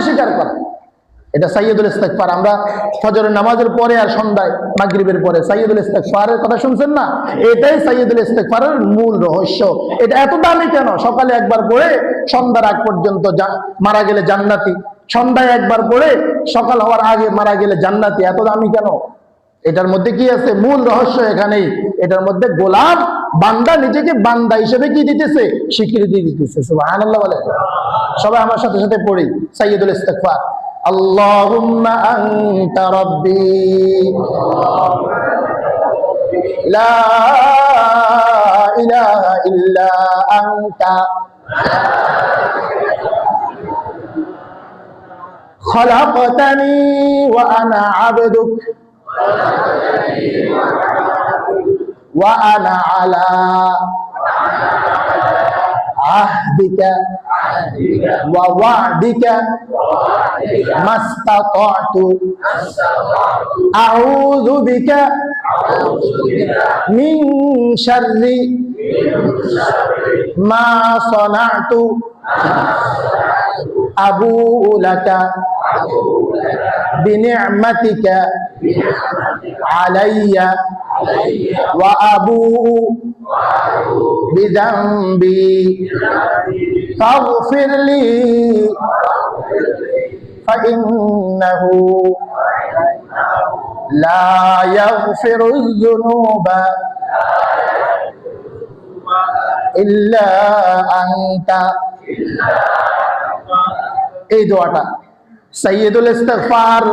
স্বীকার করা। এটা সাইয়্যিদুল ইস্তিগফার। আমরা ফজরের নামাজের পরে আর সন্ধ্যায় মাগরিবের পরে সাইয়্যিদুল ইস্তিগফারের কথা শুনছেন না? এটাই সাইয়্যিদুল ইস্তিগফারের মূল রহস্য। এটা এত দামি কেন? সকালে একবার পড়ে সন্ধ্যার আগ পর্যন্ত মারা গেলে জান্নাতি, সন্ধ্যায় একবার পড়ে সকাল হওয়ার আগে মারা গেলে জান্নাতি, এত দামি কেন? এটার মধ্যে কি আছে? মূল রহস্য এখানেই। এটার মধ্যে গোলাম বান্দা নিজেকে বান্দা হিসেবে কি দিতেছে? স্বীকৃতি দিতেছে। সুবহানাল্লাহ বলে। সবাই আমার সাথে সাথে পড়ি সাইয়্যিদুল ইস্তিগফার। আল্লাহুম্মা আনতা রাব্বি লা ইলাহা ইল্লা আনতা খালাকতানি ওয়া আনা আবদুক ওয়া আনা আলা আহদিকা ওয়া ওয়া'দিকা মাস্তাতা'তু আউযু বিকা মিন শাররি মা সানা'তু আবু'ু লাকা বিনি'মাতিকা আলাইয়া ওয়া আবু'ু বিযামবি ফাগফির লি ফাইন্নাহু লা ইয়াগফিরুয যুনুবা ইল্লা আনতা। এই দোয়াটা সাইয়্যিদুল ইস্তিগফার।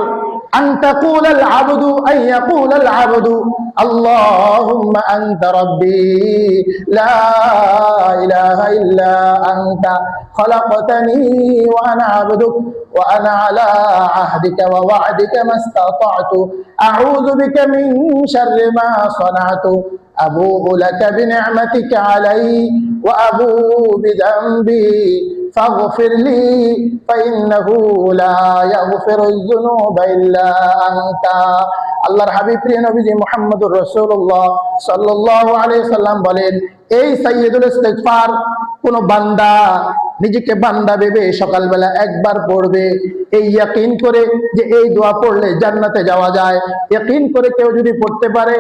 আন তাকুলাল আবদু আন ইয়াকুলাল আবদু আল্লাহুম্মা আনতা রাব্বি লা ইলাহা ইল্লা আনতা খালাকতানি ওয়া আনা আবদুক ওয়া আনা আলা আহদিকা ওয়া ওয়া'দিকা মাস্তাতা'তু আউযু বিকা মিন শাররি মা সানা'তু আবু'ু লাকা বিনি'মাতিকা আলাইয়া ওয়া আবু'ু বিযামবি ফাগফির লি ফাইন্নাহু লা ইয়াগফিরুয যুনুবা ইল্লা আনতা। আল্লাহর হাবিব প্রিয় নবীজি মুহাম্মদুর রাসূলুল্লাহ সাল্লাল্লাহু আলাইহি সাল্লাম বলেন, এই সাইয়্যিদুল ইস্তিগফার কোন বান্দা নিজেকে বান্দা ভেবে সকালবেলা একবার পড়বে, এই ইয়াকিন করে যে এই দোয়া পড়লে জান্নাতে যাওয়া যায়, ইয়াকিন করে কেউ যদি পড়তে পারে,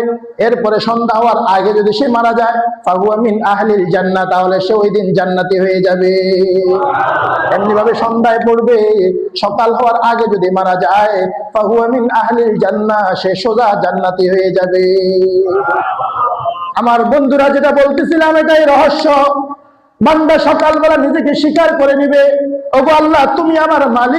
এরপরে সন্ধ্যা হওয়ার আগে যদি সে মারা যায়, ফাহুয়া মিন আহলিল জান্নাহ, তাহলে সে ওই দিন জান্নাতি হয়ে যাবে। এমনি ভাবে সন্ধ্যায় পড়বে, সকাল হওয়ার আগে যদি মারা যায়, ফাহুয়া মিন আহলিল জান্নাহ, সে সোজা জান্নাতি হয়ে যাবে। আমার বন্ধুরা, যেটা বলতেছিলাম এটাই রহস্য। বান্দা সকালবেলা নিজেকে স্বীকার করে নিবে, ওগো আল্লাহ তুমি আমার মালিক।